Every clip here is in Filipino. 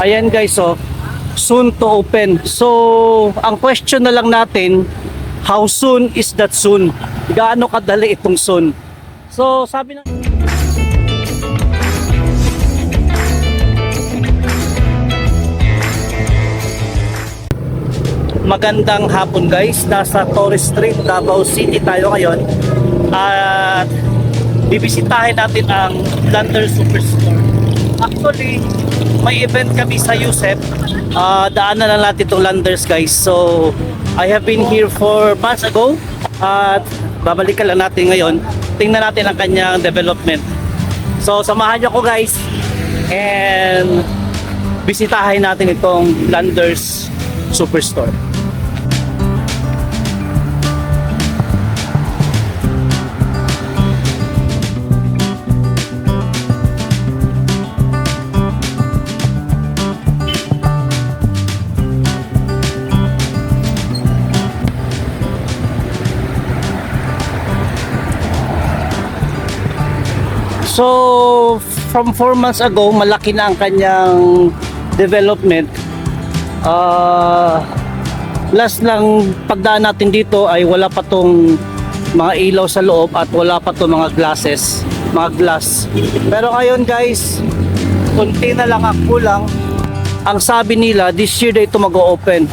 Ayan guys, so soon to open. So, ang question na lang natin, how soon is that soon? Gaano kadali itong soon? So, sabi na magandang hapon guys, nasa Torres Street, Davao City tayo ngayon at bibisitahin natin ang Lander Superstore. Actually, may event kami sa Yusef, daanan na natin itong Landers guys. So, I have been here for months ago at babalikan lang natin ngayon. Tingnan natin ang kanyang development. So, samahan niyo ko guys and bisitahin natin itong Landers Superstore. So, from 4 months ago, malaki na ang kanyang development. Last lang pagdaan natin dito ay wala pa tong mga ilaw sa loob at wala pa tong mga glasses, mga glass. Pero ngayon guys, kunti na lang ang kulang. Ang sabi nila, this year na ito mag-o-open.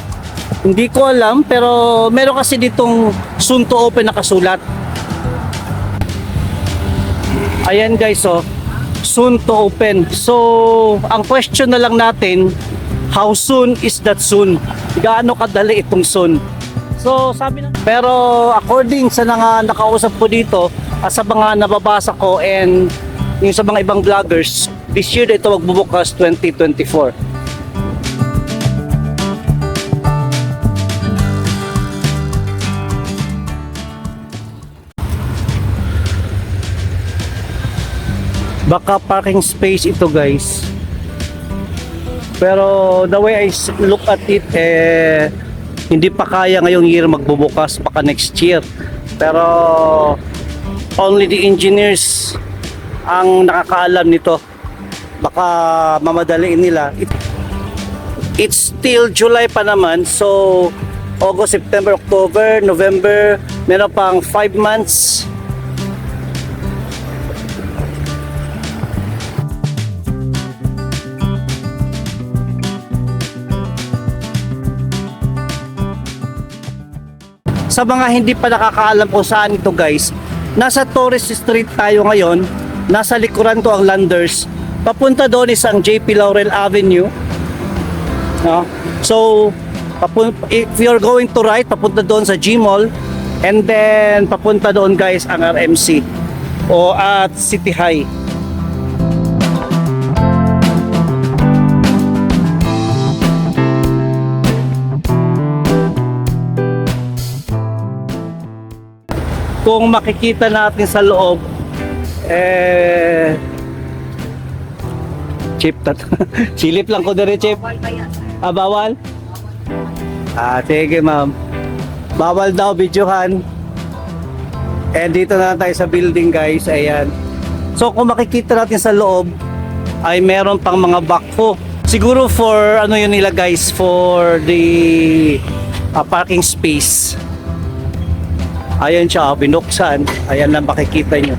Hindi ko alam, pero meron kasi ditong soon to open na kasulat. Ayan guys, so soon to open. So, ang question na lang natin, how soon is that soon? Gaano kadali itong soon? So, sabi na, pero according sa nakausap ko dito, sa mga nababasa ko and yung sa mga ibang vloggers, this year ito magbubukas 2024. Baka parking space ito guys, pero the way I look at it, hindi pa kaya ngayong year magbubukas, baka next year. Pero only the engineers ang nakakaalam nito, baka mamadaliin nila. It's still July pa naman, so August, September, October, November, meron pang 5 months. Sa mga hindi pa nakakaalam kung saan ito guys, nasa Torres Street tayo ngayon, nasa likuran ko ang Landers, papunta doon isang JP Laurel Avenue, no? So if you're going to right, papunta doon sa G-Mall, and then papunta doon guys ang RMC o at City High. Kung makikita natin sa loob, chip silip lang ko dire chip. Bawal? Sige ma'am. Bawal daw videohan. And dito na tayo sa building guys, ayan. So kung makikita natin sa loob, ay meron pang mga backhoe. Siguro for ano yun nila guys, for the parking space. Ayan siya, binuksan. Ayan lang makikita nyo.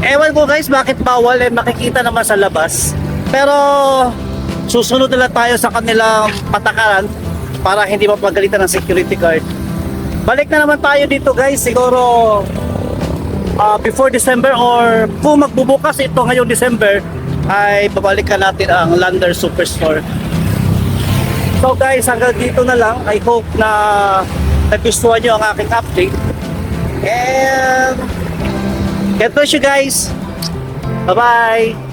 Ewan ko guys, bakit bawal, makikita naman sa labas. Pero susunod na lang tayo sa kanilang patakaran para hindi mapagalitan ng security guard. Balik na naman tayo dito guys, siguro before December, or kung magbubukas ito ngayong December, ay babalikan natin ang Lander Superstore. So guys, hanggang dito na lang. I hope na nagustuhan nyo ang aking update, and God bless you guys. Bye bye.